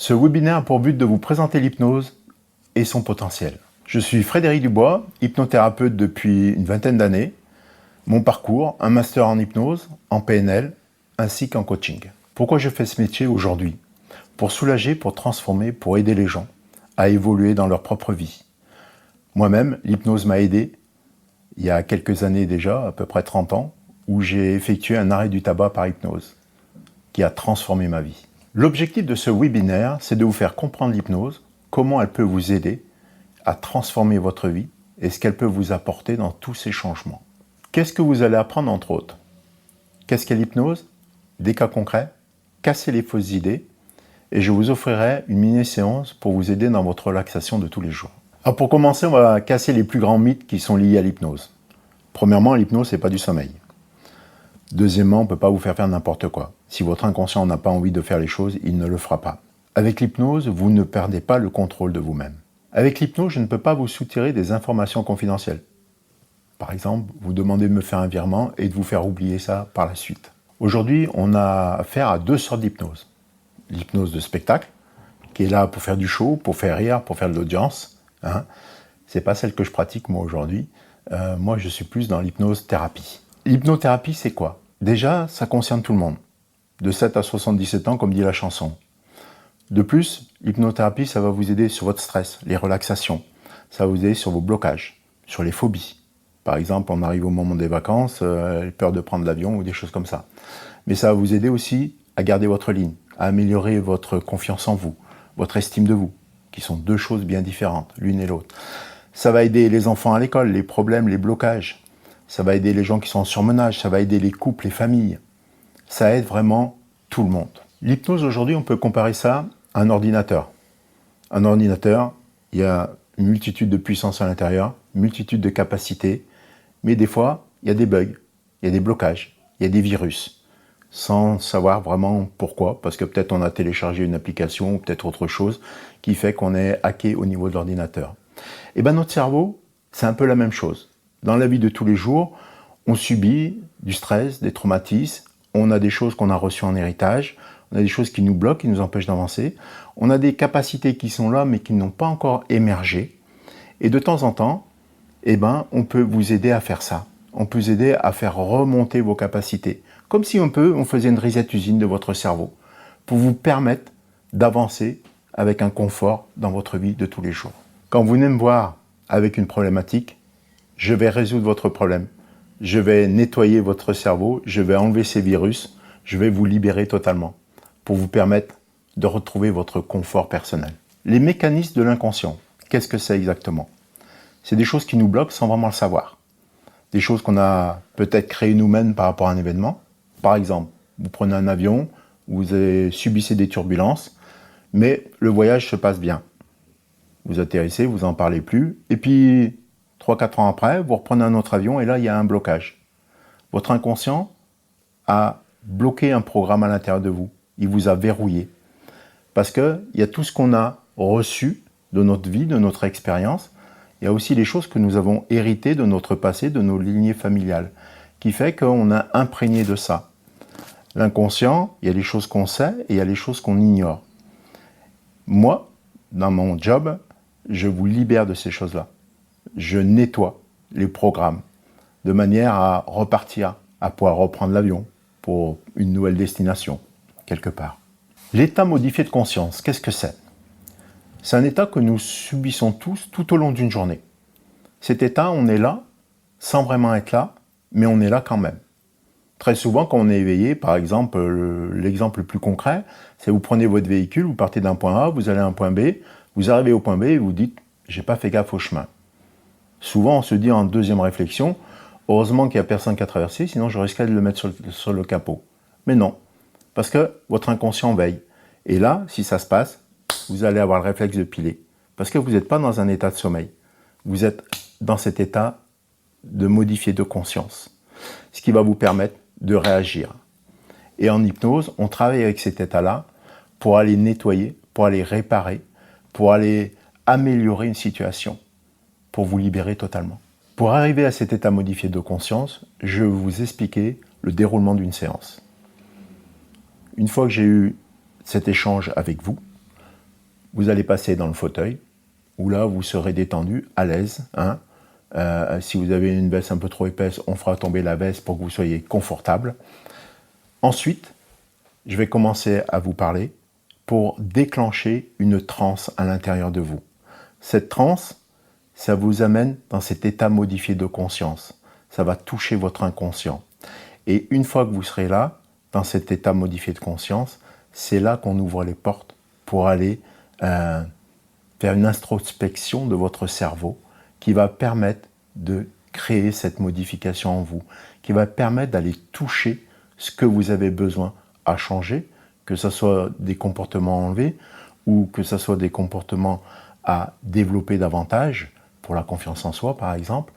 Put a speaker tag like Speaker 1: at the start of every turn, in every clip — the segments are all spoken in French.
Speaker 1: Ce webinaire a pour but de vous présenter l'hypnose et son potentiel. Je suis Frédéric Dubois, hypnothérapeute depuis une vingtaine d'années. Mon parcours, un master en hypnose, en PNL, ainsi qu'en coaching. Pourquoi je fais ce métier aujourd'hui? Pour soulager, pour transformer, pour aider les gens à évoluer dans leur propre vie. Moi-même, l'hypnose m'a aidé il y a quelques années déjà, à peu près 30 ans, où j'ai effectué un arrêt du tabac par hypnose, qui a transformé ma vie. L'objectif de ce webinaire, c'est de vous faire comprendre l'hypnose, comment elle peut vous aider à transformer votre vie et ce qu'elle peut vous apporter dans tous ces changements. Qu'est-ce que vous allez apprendre entre autres? Qu'est-ce qu'est l'hypnose? Des cas concrets, casser les fausses idées, et je vous offrirai une mini-séance pour vous aider dans votre relaxation de tous les jours. Alors pour commencer, on va casser les plus grands mythes qui sont liés à l'hypnose. Premièrement, l'hypnose, c'est pas du sommeil. Deuxièmement, on ne peut pas vous faire faire n'importe quoi. Si votre inconscient n'a pas envie de faire les choses, il ne le fera pas. Avec l'hypnose, vous ne perdez pas le contrôle de vous-même. Avec l'hypnose, je ne peux pas vous soutirer des informations confidentielles. Par exemple, vous demandez de me faire un virement et de vous faire oublier ça par la suite. Aujourd'hui, on a affaire à deux sortes d'hypnose. L'hypnose de spectacle, qui est là pour faire du show, pour faire rire, pour faire de l'audience. C'est pas celle que je pratique moi aujourd'hui. Moi, je suis plus dans l'hypnose thérapie. L'hypnothérapie, c'est quoi? Déjà, ça concerne tout le monde. De 7 à 77 ans, comme dit la chanson. De plus, l'hypnothérapie, ça va vous aider sur votre stress, les relaxations. Ça va vous aider sur vos blocages, sur les phobies. Par exemple, on arrive au moment des vacances, peur de prendre l'avion ou des choses comme ça. Mais ça va vous aider aussi à garder votre ligne, à améliorer votre confiance en vous, votre estime de vous, qui sont deux choses bien différentes, l'une et l'autre. Ça va aider les enfants à l'école, les problèmes, les blocages. Ça va aider les gens qui sont en surmenage, ça va aider les couples, les familles. Ça aide vraiment tout le monde. L'hypnose, aujourd'hui, on peut comparer ça à un ordinateur. Un ordinateur, il y a une multitude de puissances à l'intérieur, une multitude de capacités, mais des fois, il y a des bugs, il y a des blocages, il y a des virus, sans savoir vraiment pourquoi, parce que peut-être on a téléchargé une application ou peut-être autre chose qui fait qu'on est hacké au niveau de l'ordinateur. Et bien notre cerveau, c'est un peu la même chose. Dans la vie de tous les jours, on subit du stress, des traumatismes, on a des choses qu'on a reçues en héritage, on a des choses qui nous bloquent, qui nous empêchent d'avancer, on a des capacités qui sont là mais qui n'ont pas encore émergé. Et de temps en temps, on peut vous aider à faire ça. On peut vous aider à faire remonter vos capacités. Comme si on faisait une reset usine de votre cerveau pour vous permettre d'avancer avec un confort dans votre vie de tous les jours. Quand vous venez me voir avec une problématique, je vais résoudre votre problème. Je vais nettoyer votre cerveau, je vais enlever ces virus, je vais vous libérer totalement pour vous permettre de retrouver votre confort personnel. Les mécanismes de l'inconscient, qu'est-ce que c'est exactement? C'est des choses qui nous bloquent sans vraiment le savoir. Des choses qu'on a peut-être créées nous-mêmes par rapport à un événement. Par exemple, vous prenez un avion, vous subissez des turbulences, mais le voyage se passe bien. Vous atterrissez, vous n'en parlez plus, et puis 3-4 ans après, vous reprenez un autre avion et là, il y a un blocage. Votre inconscient a bloqué un programme à l'intérieur de vous. Il vous a verrouillé. Parce qu'il y a tout ce qu'on a reçu de notre vie, de notre expérience. Il y a aussi les choses que nous avons héritées de notre passé, de nos lignées familiales, qui fait qu'on a imprégné de ça. L'inconscient, il y a les choses qu'on sait et il y a les choses qu'on ignore. Moi, dans mon job, je vous libère de ces choses-là. Je nettoie les programmes de manière à repartir, à pouvoir reprendre l'avion pour une nouvelle destination, quelque part. L'état modifié de conscience, qu'est-ce que c'est? C'est un état que nous subissons tous tout au long d'une journée. Cet état, on est là, sans vraiment être là, mais on est là quand même. Très souvent, quand on est éveillé, par exemple, l'exemple le plus concret, c'est vous prenez votre véhicule, vous partez d'un point A, vous allez à un point B, vous arrivez au point B et vous dites « j'ai pas fait gaffe au chemin ». Souvent, on se dit en deuxième réflexion « heureusement qu'il n'y a personne qui a traversé, sinon je risquais de le mettre sur le capot ». Mais non, parce que votre inconscient veille. Et là, si ça se passe, vous allez avoir le réflexe de piler. Parce que vous n'êtes pas dans un état de sommeil. Vous êtes dans cet état de modifier de conscience. Ce qui va vous permettre de réagir. Et en hypnose, on travaille avec cet état-là pour aller nettoyer, pour aller réparer, pour aller améliorer une situation, pour vous libérer totalement. Pour arriver à cet état modifié de conscience, je vais vous expliquer le déroulement d'une séance. Une fois que j'ai eu cet échange avec vous, Vous allez passer dans le fauteuil, où là, vous serez détendu, à l'aise. Hein. Si vous avez une veste un peu trop épaisse, on fera tomber la veste pour que vous soyez confortable. Ensuite, je vais commencer à vous parler pour déclencher une transe à l'intérieur de vous. Cette transe, ça vous amène dans cet état modifié de conscience. Ça va toucher votre inconscient. Et une fois que vous serez là, dans cet état modifié de conscience, c'est là qu'on ouvre les portes pour aller faire une introspection de votre cerveau qui va permettre de créer cette modification en vous, qui va permettre d'aller toucher ce que vous avez besoin à changer, que ce soit des comportements à enlever ou que ce soit des comportements à développer davantage, pour la confiance en soi par exemple.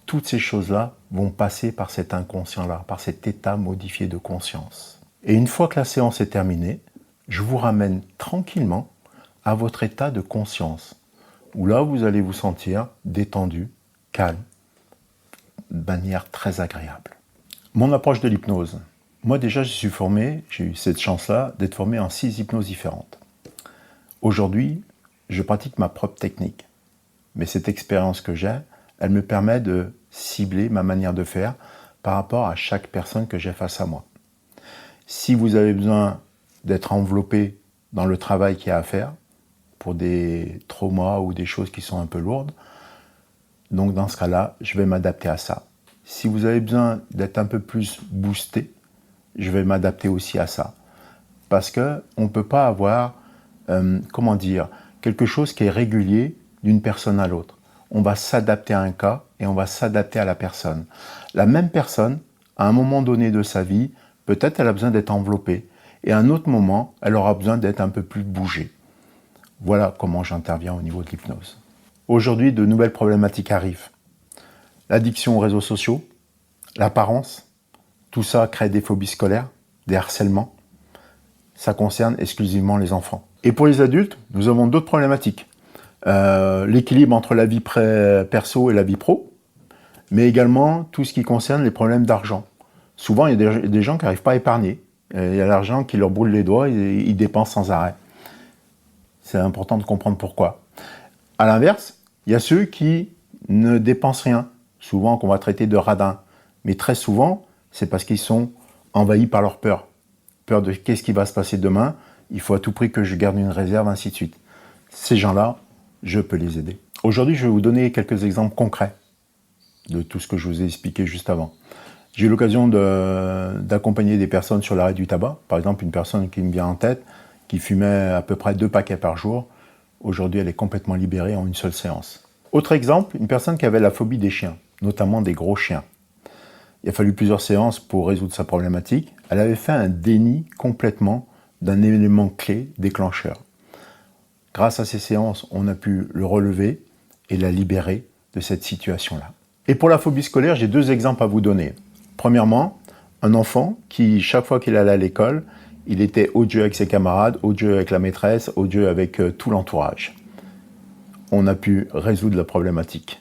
Speaker 1: Toutes ces choses-là vont passer par cet inconscient-là, par cet état modifié de conscience. Et une fois que la séance est terminée, je vous ramène tranquillement à votre état de conscience, où là vous allez vous sentir détendu, calme, de manière très agréable. Mon approche de l'hypnose. Moi déjà j'ai eu cette chance-là d'être formé en 6 hypnoses différentes. Aujourd'hui, je pratique ma propre technique. Mais cette expérience que j'ai, elle me permet de cibler ma manière de faire par rapport à chaque personne que j'ai face à moi. Si vous avez besoin d'être enveloppé dans le travail qu'il y a à faire, pour des traumas ou des choses qui sont un peu lourdes, donc dans ce cas-là, je vais m'adapter à ça. Si vous avez besoin d'être un peu plus boosté, je vais m'adapter aussi à ça. Parce qu'on ne peut pas avoir, quelque chose qui est régulier d'une personne à l'autre. On va s'adapter à un cas et on va s'adapter à la personne. La même personne, à un moment donné de sa vie, peut-être elle a besoin d'être enveloppée. Et à un autre moment, elle aura besoin d'être un peu plus bougée. Voilà comment j'interviens au niveau de l'hypnose. Aujourd'hui, de nouvelles problématiques arrivent. L'addiction aux réseaux sociaux, l'apparence, tout ça crée des phobies scolaires, des harcèlements. Ça concerne exclusivement les enfants. Et pour les adultes, nous avons d'autres problématiques. L'équilibre entre la vie perso et la vie pro, mais également tout ce qui concerne les problèmes d'argent. Souvent, il y a des gens qui n'arrivent pas à épargner. Il y a l'argent qui leur brûle les doigts et ils dépensent sans arrêt. C'est important de comprendre pourquoi. À l'inverse, il y a ceux qui ne dépensent rien, souvent qu'on va traiter de radins. Mais très souvent, c'est parce qu'ils sont envahis par leur peur. Peur de qu'est-ce qui va se passer demain, il faut à tout prix que je garde une réserve, ainsi de suite. Ces gens-là, je peux les aider. Aujourd'hui, je vais vous donner quelques exemples concrets de tout ce que je vous ai expliqué juste avant. J'ai eu l'occasion d'accompagner des personnes sur l'arrêt du tabac. Par exemple, une personne qui me vient en tête, qui fumait à peu près 2 paquets par jour. Aujourd'hui, elle est complètement libérée en une seule séance. Autre exemple, une personne qui avait la phobie des chiens, notamment des gros chiens. Il a fallu plusieurs séances pour résoudre sa problématique. Elle avait fait un déni complètement d'un élément clé déclencheur. Grâce à ces séances, on a pu le relever et la libérer de cette situation-là. Et pour la phobie scolaire, j'ai 2 exemples à vous donner. Premièrement, un enfant qui, chaque fois qu'il allait à l'école, il était odieux avec ses camarades, odieux avec la maîtresse, odieux avec tout l'entourage. On a pu résoudre la problématique.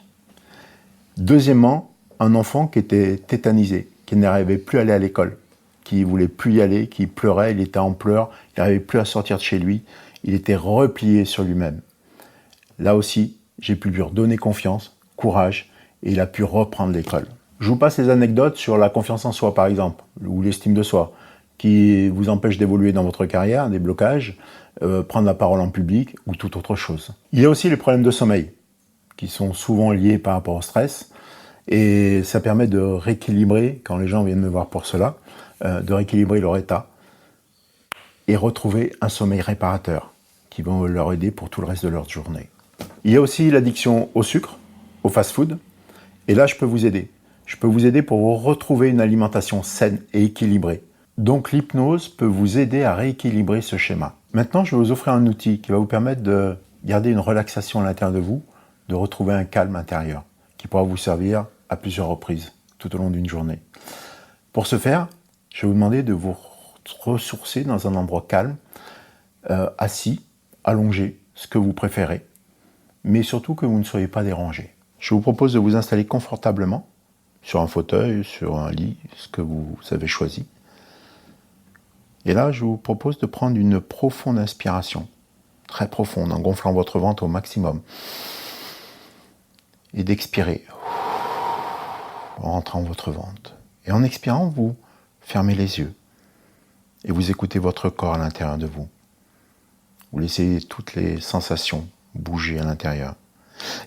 Speaker 1: Deuxièmement, un enfant qui était tétanisé, qui n'arrivait plus à aller à l'école, qui ne voulait plus y aller, qui pleurait, il était en pleurs, il n'arrivait plus à sortir de chez lui, il était replié sur lui-même. Là aussi, j'ai pu lui redonner confiance, courage, et il a pu reprendre l'école. Je vous passe les anecdotes sur la confiance en soi, par exemple, ou l'estime de soi, qui vous empêche d'évoluer dans votre carrière, des blocages, prendre la parole en public, ou toute autre chose. Il y a aussi les problèmes de sommeil, qui sont souvent liés par rapport au stress, et ça permet de rééquilibrer, quand les gens viennent me voir pour cela, de rééquilibrer leur état, et retrouver un sommeil réparateur, qui va leur aider pour tout le reste de leur journée. Il y a aussi l'addiction au sucre, au fast-food, et là je peux vous aider. Je peux vous aider pour vous retrouver une alimentation saine et équilibrée. Donc l'hypnose peut vous aider à rééquilibrer ce schéma. Maintenant, je vais vous offrir un outil qui va vous permettre de garder une relaxation à l'intérieur de vous, de retrouver un calme intérieur, qui pourra vous servir à plusieurs reprises, tout au long d'une journée. Pour ce faire, je vais vous demander de vous ressourcer dans un endroit calme, assis, allongé, ce que vous préférez, mais surtout que vous ne soyez pas dérangé. Je vous propose de vous installer confortablement, sur un fauteuil, sur un lit, ce que vous avez choisi. Et là, je vous propose de prendre une profonde inspiration. très profonde, en gonflant votre ventre au maximum. Et d'expirer, en rentrant votre ventre. Et en expirant, vous fermez les yeux. Et vous écoutez votre corps à l'intérieur de vous. Vous laissez toutes les sensations bouger à l'intérieur.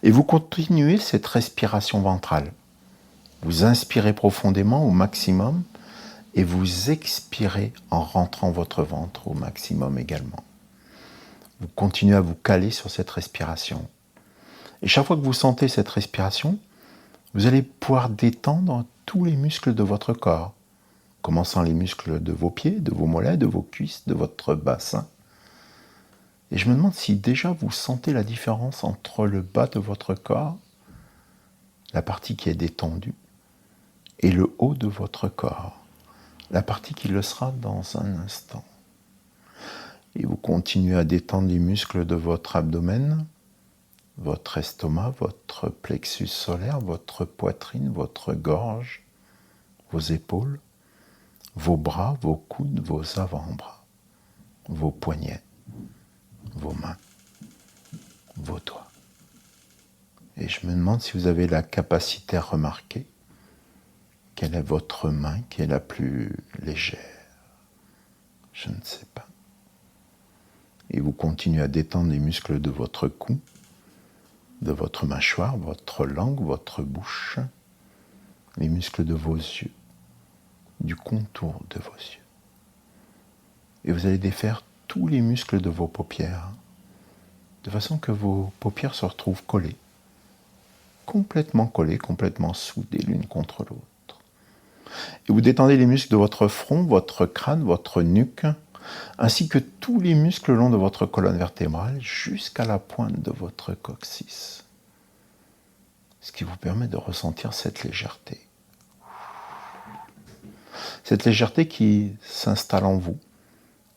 Speaker 1: Et vous continuez cette respiration ventrale. Vous inspirez profondément au maximum et vous expirez en rentrant votre ventre au maximum également. Vous continuez à vous caler sur cette respiration. Et chaque fois que vous sentez cette respiration, vous allez pouvoir détendre tous les muscles de votre corps, commençant les muscles de vos pieds, de vos mollets, de vos cuisses, de votre bassin. Et je me demande si déjà vous sentez la différence entre le bas de votre corps, la partie qui est détendue, et le haut de votre corps, la partie qui le sera dans un instant. Et vous continuez à détendre les muscles de votre abdomen, votre estomac, votre plexus solaire, votre poitrine, votre gorge, vos épaules, vos bras, vos coudes, vos avant-bras, vos poignets, vos mains, vos doigts. Et je me demande si vous avez la capacité à remarquer quelle est votre main qui est la plus légère. Je ne sais pas. Et vous continuez à détendre les muscles de votre cou, de votre mâchoire, votre langue, votre bouche, les muscles de vos yeux, du contour de vos yeux. Et vous allez défaire tous les muscles de vos paupières, de façon que vos paupières se retrouvent collées, complètement soudées l'une contre l'autre. Et vous détendez les muscles de votre front, votre crâne, votre nuque, ainsi que tous les muscles le long de votre colonne vertébrale jusqu'à la pointe de votre coccyx. Ce qui vous permet de ressentir cette légèreté. Cette légèreté qui s'installe en vous,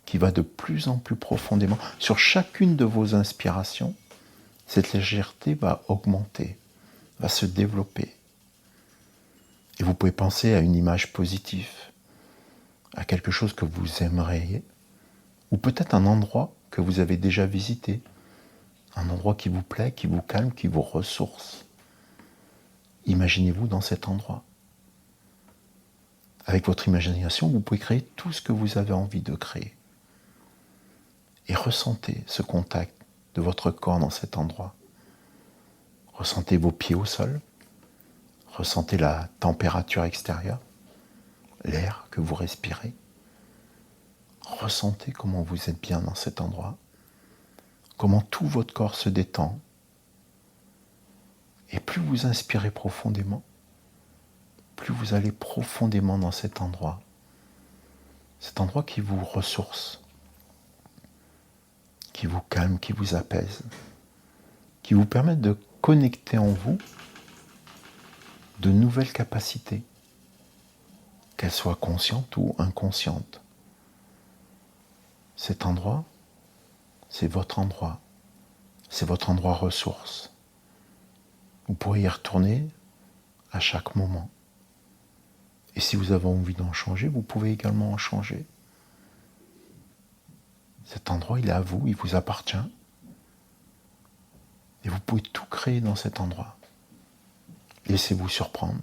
Speaker 1: qui va de plus en plus profondément. Sur chacune de vos inspirations, cette légèreté va augmenter, va se développer. Et vous pouvez penser à une image positive, à quelque chose que vous aimeriez, ou peut-être un endroit que vous avez déjà visité, un endroit qui vous plaît, qui vous calme, qui vous ressource. Imaginez-vous dans cet endroit. Avec votre imagination, vous pouvez créer tout ce que vous avez envie de créer. Et ressentez ce contact de votre corps dans cet endroit. Ressentez vos pieds au sol. Ressentez la température extérieure, l'air que vous respirez. Ressentez comment vous êtes bien dans cet endroit, comment tout votre corps se détend. Et plus vous inspirez profondément, plus vous allez profondément dans cet endroit qui vous ressource, qui vous calme, qui vous apaise, qui vous permet de connecter en vous de nouvelles capacités, qu'elles soient conscientes ou inconscientes. Cet endroit, c'est votre endroit ressource. Vous pourrez y retourner à chaque moment. Et si vous avez envie d'en changer, vous pouvez également en changer. Cet endroit, il est à vous, il vous appartient. Et vous pouvez tout créer dans cet endroit. Laissez-vous surprendre.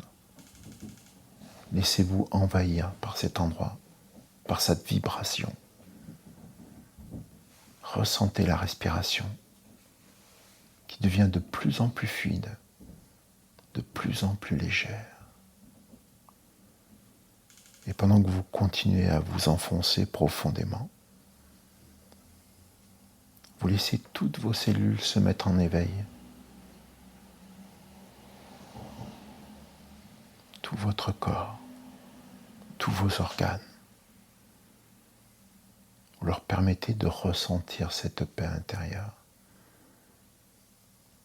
Speaker 1: Laissez-vous envahir par cet endroit, par cette vibration. Ressentez la respiration qui devient de plus en plus fluide, de plus en plus légère. Et pendant que vous continuez à vous enfoncer profondément, vous laissez toutes vos cellules se mettre en éveil. Tout votre corps, tous vos organes. Vous leur permettez de ressentir cette paix intérieure,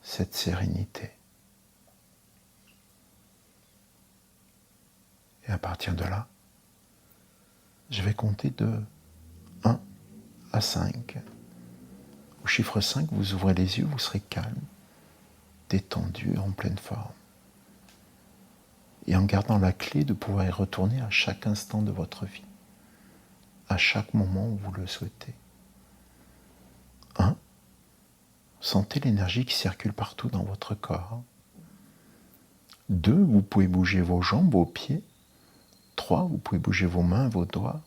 Speaker 1: cette sérénité. Et à partir de là, je vais compter de 1 à 5. Au chiffre 5, vous ouvrez les yeux, vous serez calme, détendu, en pleine forme. Et en gardant la clé de pouvoir y retourner à chaque instant de votre vie, à chaque moment où vous le souhaitez. 1, Sentez l'énergie qui circule partout dans votre corps. 2, vous pouvez bouger vos jambes, vos pieds. 3, vous pouvez bouger vos mains, vos doigts.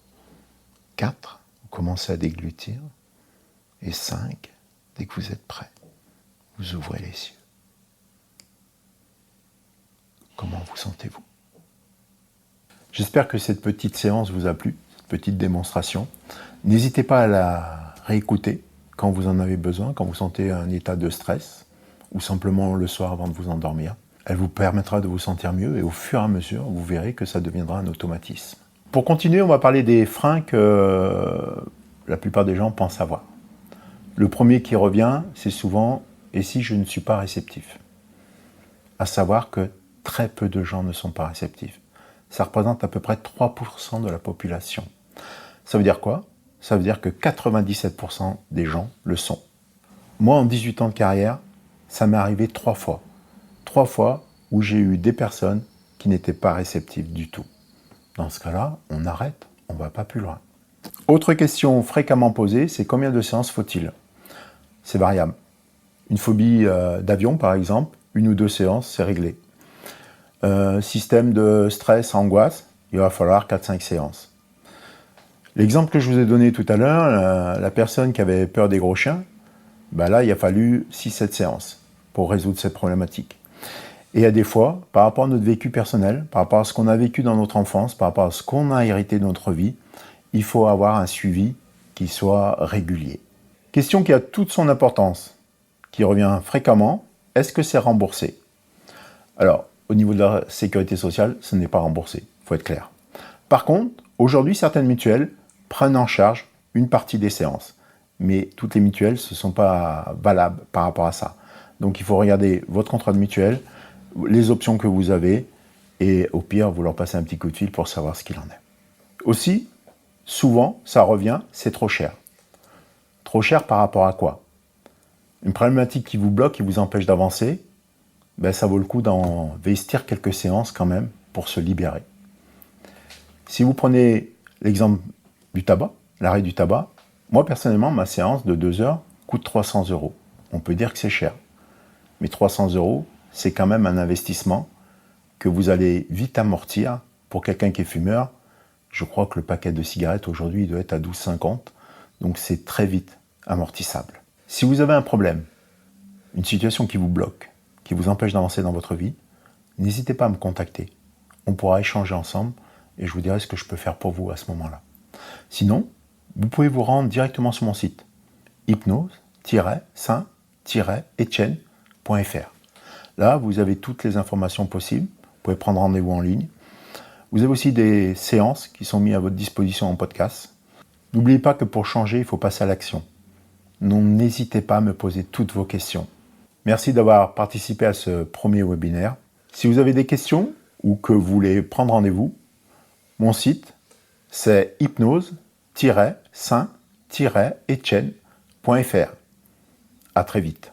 Speaker 1: 4, vous commencez à déglutir. Et 5, dès que vous êtes prêt, vous ouvrez les yeux. Comment vous sentez-vous ? J'espère que cette petite séance vous a plu, cette petite démonstration. N'hésitez pas à la réécouter quand vous en avez besoin, quand vous sentez un état de stress, ou simplement le soir avant de vous endormir. Elle vous permettra de vous sentir mieux et au fur et à mesure, vous verrez que ça deviendra un automatisme. Pour continuer, on va parler des freins que la plupart des gens pensent avoir. Le premier qui revient, c'est souvent « et si je ne suis pas réceptif ?» À savoir que très peu de gens ne sont pas réceptifs. Ça représente à peu près 3% de la population. Ça veut dire quoi ? Ça veut dire que 97% des gens le sont. Moi, en 18 ans de carrière, ça m'est arrivé 3 fois. 3 fois où j'ai eu des personnes qui n'étaient pas réceptives du tout. Dans ce cas-là, on arrête, on ne va pas plus loin. Autre question fréquemment posée, c'est combien de séances faut-il ? C'est variable. Une phobie d'avion, par exemple, 1 ou 2 séances, c'est réglé. Système de stress, angoisse, il va falloir 4-5 séances. L'exemple que je vous ai donné tout à l'heure, la personne qui avait peur des gros chiens, là, il a fallu 6-7 séances pour résoudre cette problématique. Et à des fois, par rapport à notre vécu personnel, par rapport à ce qu'on a vécu dans notre enfance, par rapport à ce qu'on a hérité de notre vie, il faut avoir un suivi qui soit régulier. Question qui a toute son importance, qui revient fréquemment, est-ce que c'est remboursé ? Alors, au niveau de la sécurité sociale, ce n'est pas remboursé, il faut être clair. Par contre, aujourd'hui, certaines mutuelles prennent en charge une partie des séances. Mais toutes les mutuelles, ce ne sont pas valables par rapport à ça. Donc il faut regarder votre contrat de mutuelle, les options que vous avez, et au pire, vous leur passez un petit coup de fil pour savoir ce qu'il en est. Aussi, souvent, ça revient, c'est trop cher. Trop cher par rapport à quoi ? Une problématique qui vous bloque, qui vous empêche d'avancer, ça vaut le coup d'investir quelques séances quand même pour se libérer. Si vous prenez l'exemple du tabac, l'arrêt du tabac, moi personnellement, ma séance de 2 heures coûte 300 €. On peut dire que c'est cher. Mais 300 €, c'est quand même un investissement que vous allez vite amortir. Pour quelqu'un qui est fumeur, je crois que le paquet de cigarettes aujourd'hui doit être à 12,50 €. Donc c'est très vite amortissable. Si vous avez un problème, une situation qui vous bloque, qui vous empêche d'avancer dans votre vie, n'hésitez pas à me contacter. On pourra échanger ensemble et je vous dirai ce que je peux faire pour vous à ce moment-là. Sinon, vous pouvez vous rendre directement sur mon site hypnose-saint-etienne.fr. Là, vous avez toutes les informations possibles. Vous pouvez prendre rendez-vous en ligne. Vous avez aussi des séances qui sont mises à votre disposition en podcast. N'oubliez pas que pour changer, il faut passer à l'action. Donc, n'hésitez pas à me poser toutes vos questions. Merci d'avoir participé à ce premier webinaire. Si vous avez des questions ou que vous voulez prendre rendez-vous, mon site, c'est hypnose-saint-etienne.fr. À très vite.